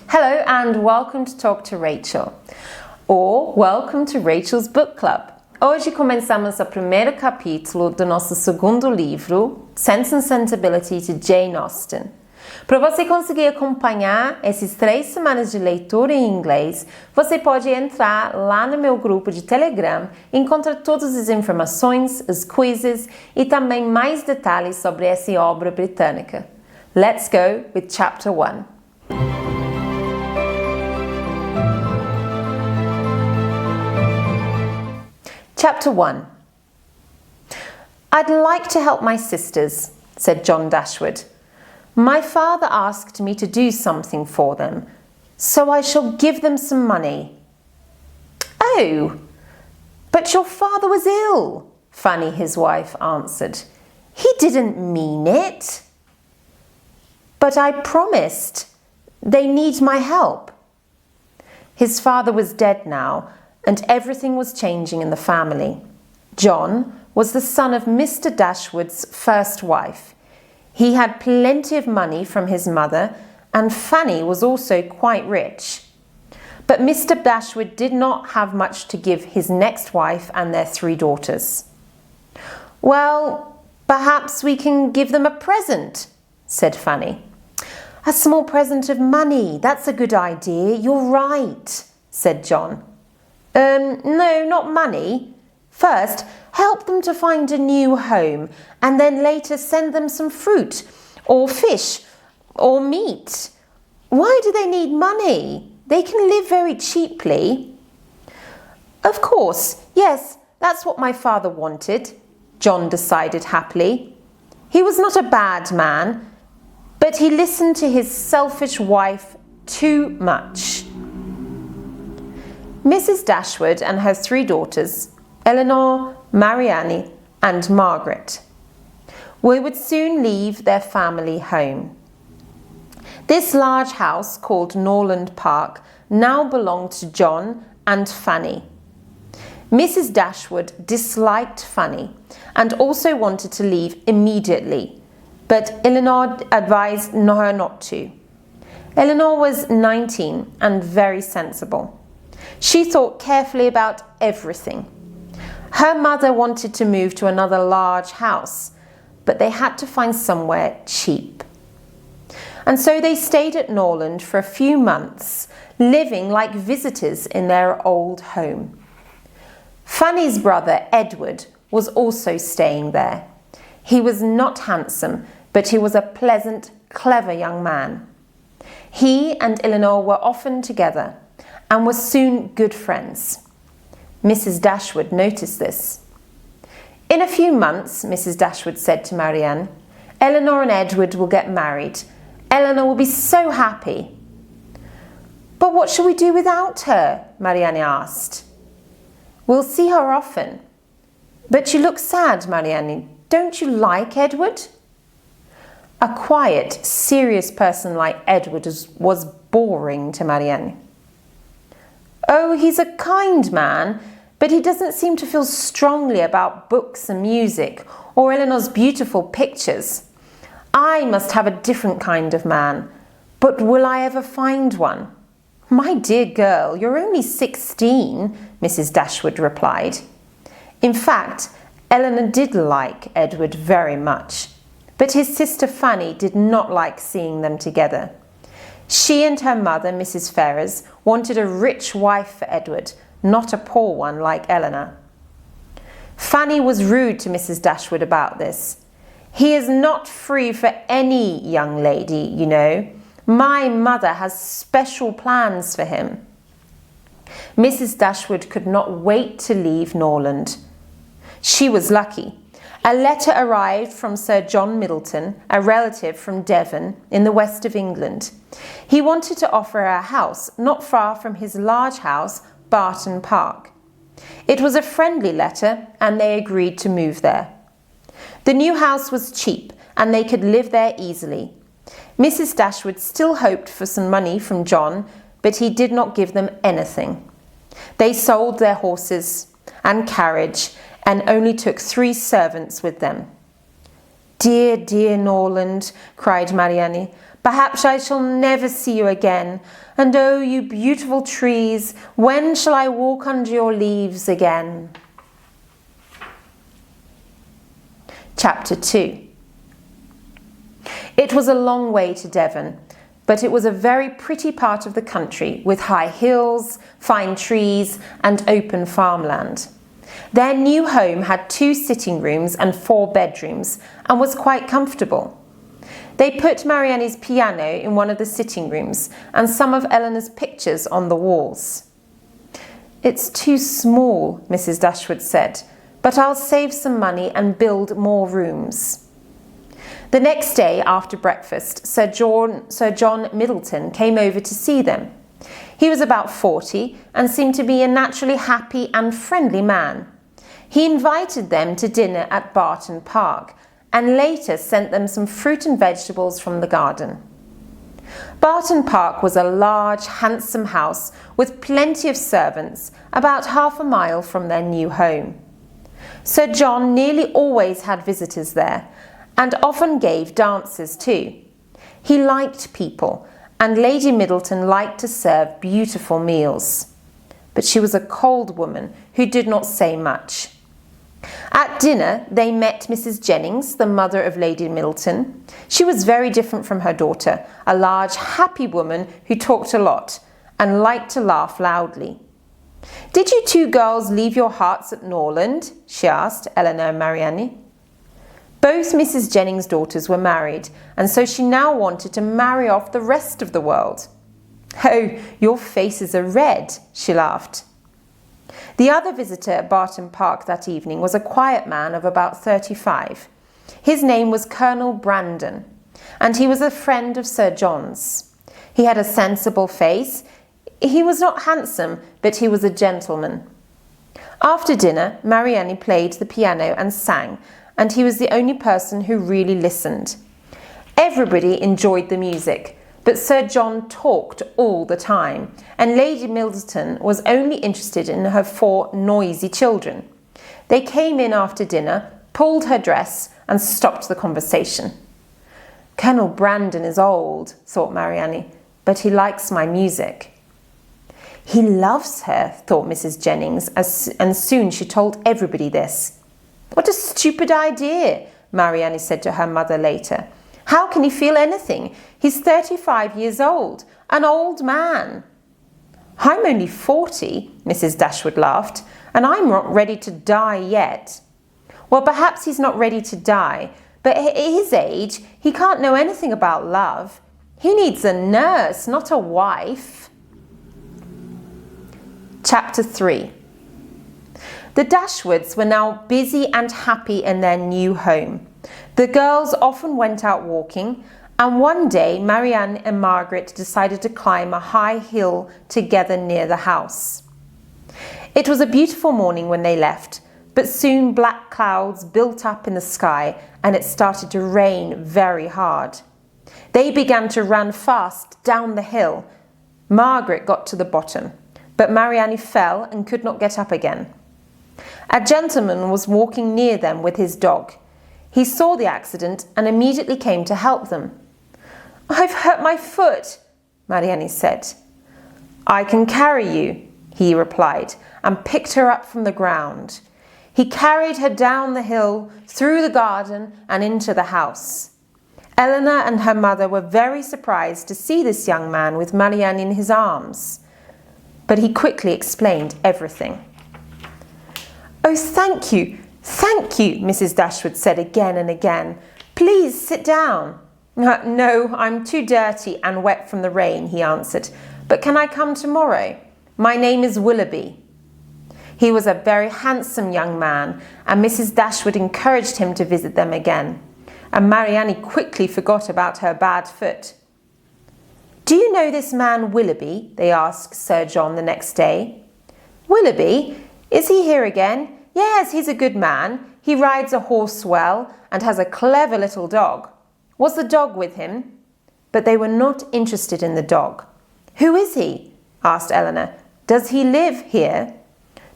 Hello and welcome to Talk to Rachel, or welcome to Rachel's Book Club. Hoje começamos o primeiro capítulo do nosso segundo livro, Sense and Sensibility de Jane Austen. Para você conseguir acompanhar essas 3 semanas de leitura em inglês, você pode entrar lá no meu grupo de Telegram e encontrar todas as informações, os quizzes e também mais detalhes sobre essa obra britânica. Let's go with Chapter 1. Chapter 1. I'd like to help my sisters, said John Dashwood. My father asked me to do something for them, so I shall give them some money. Oh, but your father was ill, Fanny, his wife, answered. He didn't mean it. But I promised. They need my help. His father was dead now, and everything was changing in the family. John was the son of Mr. Dashwood's first wife. He had plenty of money from his mother, and Fanny was also quite rich. But Mr. Dashwood did not have much to give his next wife and their 3 daughters. Well, perhaps we can give them a present, said Fanny. A small present of money, that's a good idea, you're right, said John. No, not money. First, help them to find a new home, and then later send them some fruit, or fish, or meat. Why do they need money? They can live very cheaply. Of course, yes, that's what my father wanted, John decided happily. He was not a bad man, but he listened to his selfish wife too much. Mrs. Dashwood and her 3 daughters, Eleanor, Marianne, and Margaret, would soon leave their family home. This large house, called Norland Park, now belonged to John and Fanny. Mrs. Dashwood disliked Fanny and also wanted to leave immediately, but Eleanor advised her not to. Eleanor was 19 and very sensible. She thought carefully about everything. Her mother wanted to move to another large house, but they had to find somewhere cheap. And so they stayed at Norland for a few months, living like visitors in their old home. Fanny's brother, Edward, was also staying there. He was not handsome, but he was a pleasant, clever young man. He and Eleanor were often together and were soon good friends. Mrs. Dashwood noticed this. In a few months, Mrs. Dashwood said to Marianne, Eleanor and Edward will get married. Eleanor will be so happy. But what shall we do without her? Marianne asked. We'll see her often. But you look sad, Marianne. Don't you like Edward? A quiet, serious person like Edward was boring to Marianne. Oh, he's a kind man, but he doesn't seem to feel strongly about books and music, or Eleanor's beautiful pictures. I must have a different kind of man, but will I ever find one? My dear girl, you're only 16, Mrs. Dashwood replied. In fact, Eleanor did like Edward very much, but his sister Fanny did not like seeing them together. She and her mother, Mrs. Ferrars, wanted a rich wife for Edward, not a poor one like Eleanor. Fanny was rude to Mrs. Dashwood about this. He is not free for any young lady, you know. My mother has special plans for him. Mrs. Dashwood could not wait to leave Norland. She was lucky. A letter arrived from Sir John Middleton, a relative from Devon in the west of England. He wanted to offer her a house not far from his large house, Barton Park. It was a friendly letter, and they agreed to move there. The new house was cheap, and they could live there easily. Mrs. Dashwood still hoped for some money from John, but he did not give them anything. They sold their horses and carriage and only took 3 servants with them. Dear, dear Norland, cried Marianne, Perhaps I shall never see you again. And oh, you beautiful trees, when shall I walk under your leaves again? Chapter 2. It was a long way to Devon, but it was a very pretty part of the country with high hills, fine trees and open farmland. Their new home had 2 sitting rooms and 4 bedrooms and was quite comfortable. They put Marianne's piano in one of the sitting rooms and some of Eleanor's pictures on the walls. "It's too small," Mrs. Dashwood said, "but I'll save some money and build more rooms." The next day after breakfast, Sir John Middleton came over to see them. He was about 40 and seemed to be a naturally happy and friendly man. He invited them to dinner at Barton Park and later sent them some fruit and vegetables from the garden. Barton Park was a large, handsome house with plenty of servants, about half a mile from their new home. Sir John nearly always had visitors there and often gave dances too. He liked people, and Lady Middleton liked to serve beautiful meals. But she was a cold woman who did not say much. At dinner, they met Mrs. Jennings, the mother of Lady Middleton. She was very different from her daughter, a large, happy woman who talked a lot and liked to laugh loudly. "Did you 2 girls leave your hearts at Norland?" she asked Eleanor and Marianne. Both Mrs. Jennings' daughters were married, and so she now wanted to marry off the rest of the world. "Oh, your faces are red," she laughed. The other visitor at Barton Park that evening was a quiet man of about 35. His name was Colonel Brandon, and he was a friend of Sir John's. He had a sensible face. He was not handsome, but he was a gentleman. After dinner, Marianne played the piano and sang, and he was the only person who really listened. Everybody enjoyed the music, but Sir John talked all the time, and Lady Middleton was only interested in her 4 noisy children. They came in after dinner, pulled her dress, and stopped the conversation. "Colonel Brandon is old," thought Marianne, "but he likes my music." "He loves her," thought Mrs. Jennings, and soon she told everybody this. "What a stupid idea," Marianne said to her mother later. "How can he feel anything? He's 35 years old, an old man." "I'm only 40, Mrs. Dashwood laughed, "and I'm not ready to die yet." "Well, perhaps he's not ready to die, but at his age, he can't know anything about love. He needs a nurse, not a wife." Chapter 3. The Dashwoods were now busy and happy in their new home. The girls often went out walking, and one day Marianne and Margaret decided to climb a high hill together near the house. It was a beautiful morning when they left, but soon black clouds built up in the sky and it started to rain very hard. They began to run fast down the hill. Margaret got to the bottom, but Marianne fell and could not get up again. A gentleman was walking near them with his dog. He saw the accident and immediately came to help them. "I've hurt my foot," Marianne said. "I can carry you," he replied, and picked her up from the ground. He carried her down the hill, through the garden and into the house. Eleanor and her mother were very surprised to see this young man with Marianne in his arms. But he quickly explained everything. "Oh, thank you, Mrs. Dashwood said again and again. "Please sit down." "No, I'm too dirty and wet from the rain," he answered. "But can I come tomorrow? My name is Willoughby." He was a very handsome young man, and Mrs. Dashwood encouraged him to visit them again. And Marianne quickly forgot about her bad foot. "Do you know this man Willoughby?" they asked Sir John the next day. "Willoughby? Is he here again?" "Yes, he's a good man. He rides a horse well and has a clever little dog." "Was the dog with him?" But they were not interested in the dog. "Who is he?" asked Eleanor. "Does he live here?"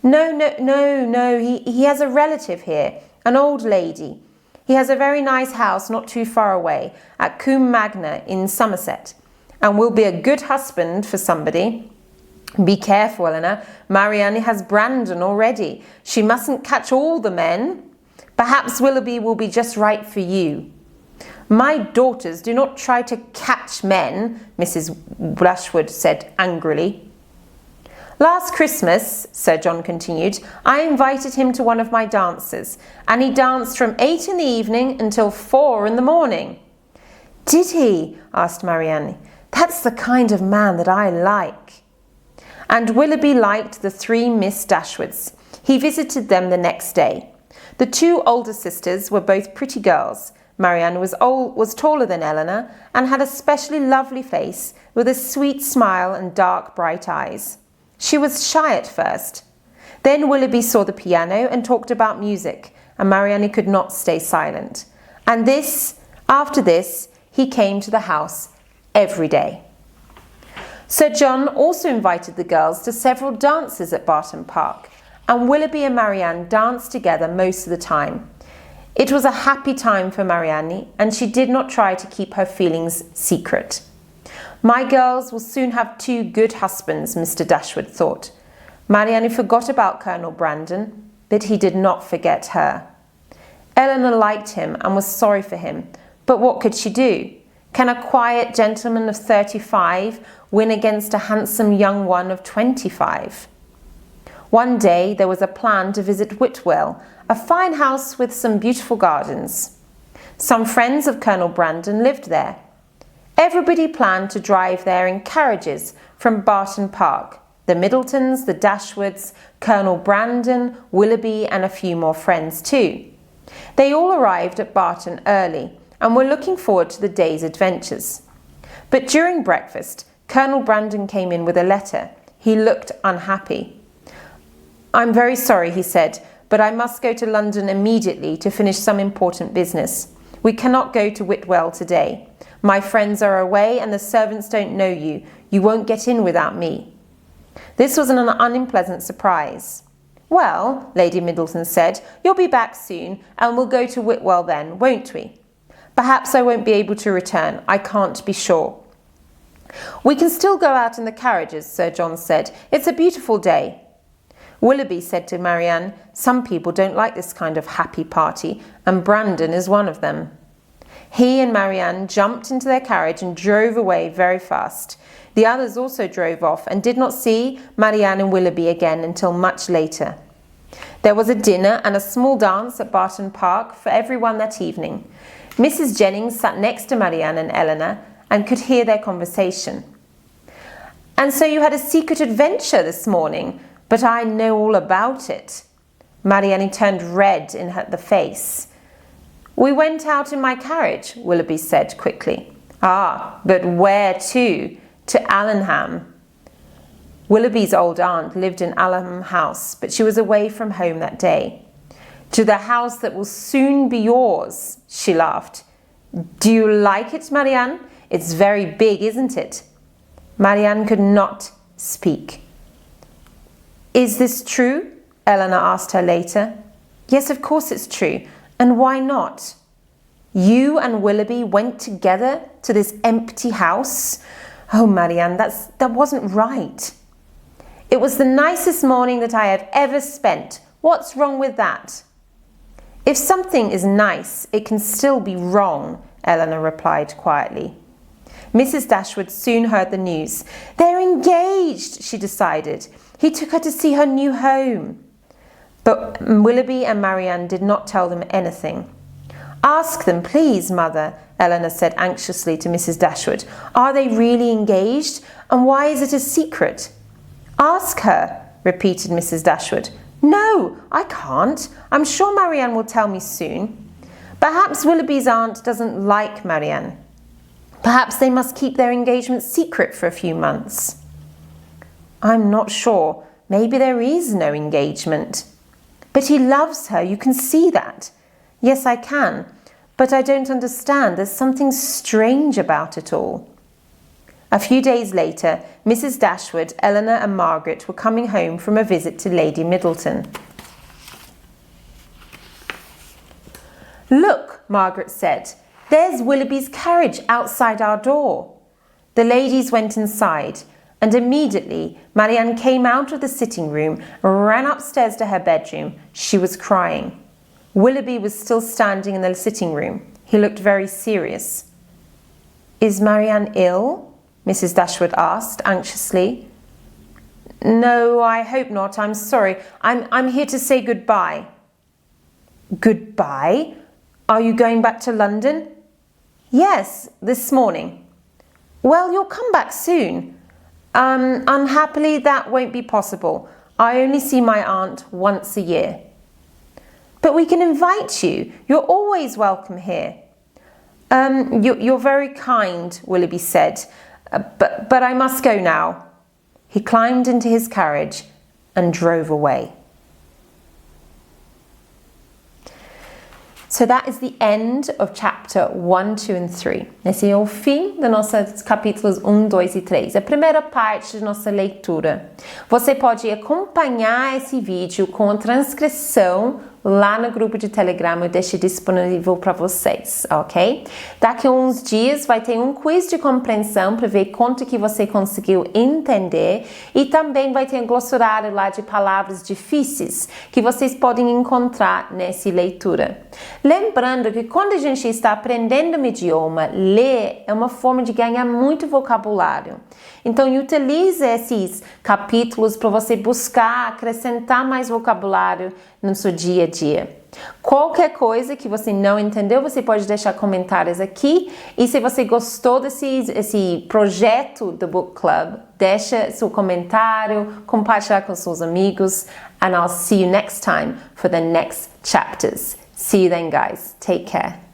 No, he has a relative here, an old lady. He has a very nice house not too far away at Combe Magna in Somerset, and will be a good husband for somebody. Be careful, Eleanor. Marianne has Brandon already. She mustn't catch all the men. Perhaps Willoughby will be just right for you. My daughters do not try to catch men, Mrs. Dashwood said angrily. Last Christmas, Sir John continued, I invited him to one of my dances, and he danced from 8 in the evening until 4 in the morning. Did he? Asked Marianne. That's the kind of man that I like. And Willoughby liked the 3 Miss Dashwoods. He visited them the next day. The 2 older sisters were both pretty girls. Marianne was taller than Eleanor and had a specially lovely face with a sweet smile and dark bright eyes. She was shy at first. Then Willoughby saw the piano and talked about music, and Marianne could not stay silent. And after this, he came to the house every day. Sir John also invited the girls to several dances at Barton Park, and Willoughby and Marianne danced together most of the time. It was a happy time for Marianne, and she did not try to keep her feelings secret. My girls will soon have 2 good husbands, Mr. Dashwood thought. Marianne forgot about Colonel Brandon, but he did not forget her. Eleanor liked him and was sorry for him, but what could she do? Can a quiet gentleman of 35 win against a handsome young one of 25? One day there was a plan to visit Whitwell, a fine house with some beautiful gardens. Some friends of Colonel Brandon lived there. Everybody planned to drive there in carriages from Barton Park. The Middletons, the Dashwoods, Colonel Brandon, Willoughby and a few more friends too. They all arrived at Barton early and were looking forward to the day's adventures. But during breakfast, Colonel Brandon came in with a letter. He looked unhappy. I'm very sorry, he said, but I must go to London immediately to finish some important business. We cannot go to Whitwell today. My friends are away and the servants don't know you. You won't get in without me. This was an unpleasant surprise. Well, Lady Middleton said, you'll be back soon and we'll go to Whitwell then, won't we? Perhaps I won't be able to return. I can't be sure. We can still go out in the carriages, Sir John said. It's a beautiful day. Willoughby said to Marianne, some people don't like this kind of happy party, and Brandon is one of them. He and Marianne jumped into their carriage and drove away very fast. The others also drove off and did not see Marianne and Willoughby again until much later. There was a dinner and a small dance at Barton Park for everyone that evening. Mrs. Jennings sat next to Marianne and Eleanor and could hear their conversation. And so you had a secret adventure this morning, but I know all about it. Marianne turned red in the face. We went out in my carriage, Willoughby said quickly. Ah, but where to? To Allenham. Willoughby's old aunt lived in Allenham House, but she was away from home that day. To the house that will soon be yours, she laughed. Do you like it, Marianne? It's very big, isn't it? Marianne could not speak. Is this true? Eleanor asked her later. Yes, of course it's true. And why not? You and Willoughby went together to this empty house? Oh, Marianne, that wasn't right. It was the nicest morning that I have ever spent. What's wrong with that? If something is nice, it can still be wrong, Eleanor replied quietly. Mrs. Dashwood soon heard the news. They're engaged, she decided. He took her to see her new home. But Willoughby and Marianne did not tell them anything. Ask them, please, Mother, Eleanor said anxiously to Mrs. Dashwood. Are they really engaged? And why is it a secret? Ask her, repeated Mrs. Dashwood. No, I can't. I'm sure Marianne will tell me soon. Perhaps Willoughby's aunt doesn't like Marianne. Perhaps they must keep their engagement secret for a few months. I'm not sure. Maybe there is no engagement. But he loves her, you can see that. Yes, I can. But I don't understand. There's something strange about it all. A few days later, Mrs. Dashwood, Eleanor and Margaret were coming home from a visit to Lady Middleton. Look, Margaret said. There's Willoughby's carriage outside our door. The ladies went inside, and immediately Marianne came out of the sitting room and ran upstairs to her bedroom. She was crying. Willoughby was still standing in the sitting room. He looked very serious. Is Marianne ill? Mrs. Dashwood asked anxiously. No, I hope not. I'm sorry. I'm here to say goodbye. Goodbye? Are you going back to London? Yes, this morning. Well, you'll come back soon. Unhappily, that won't be possible. I only see my aunt once a year. But we can invite you. You're always welcome here. You're very kind, Willoughby said, but I must go now. He climbed into his carriage and drove away. So that is the end of chapter 1, 2 and 3. Esse é o fim dos nossos capítulos 1, 2 e 3. A primeira parte de nossa leitura. Você pode acompanhar esse vídeo com a transcrição lá no grupo de Telegram, eu deixo disponível para vocês, ok? Daqui a uns dias vai ter um quiz de compreensão para ver quanto que você conseguiu entender e também vai ter um glossário lá de palavras difíceis que vocês podem encontrar nessa leitura. Lembrando que quando a gente está aprendendo um idioma, ler é uma forma de ganhar muito vocabulário. Então, utilize esses capítulos para você buscar, acrescentar mais vocabulário no seu dia a dia. Qualquer coisa que você não entendeu, você pode deixar comentários aqui. E se você gostou desse projeto do Book Club, deixa seu comentário, compartilhar com seus amigos. And I'll see you next time for the next chapters. See you then, guys. Take care.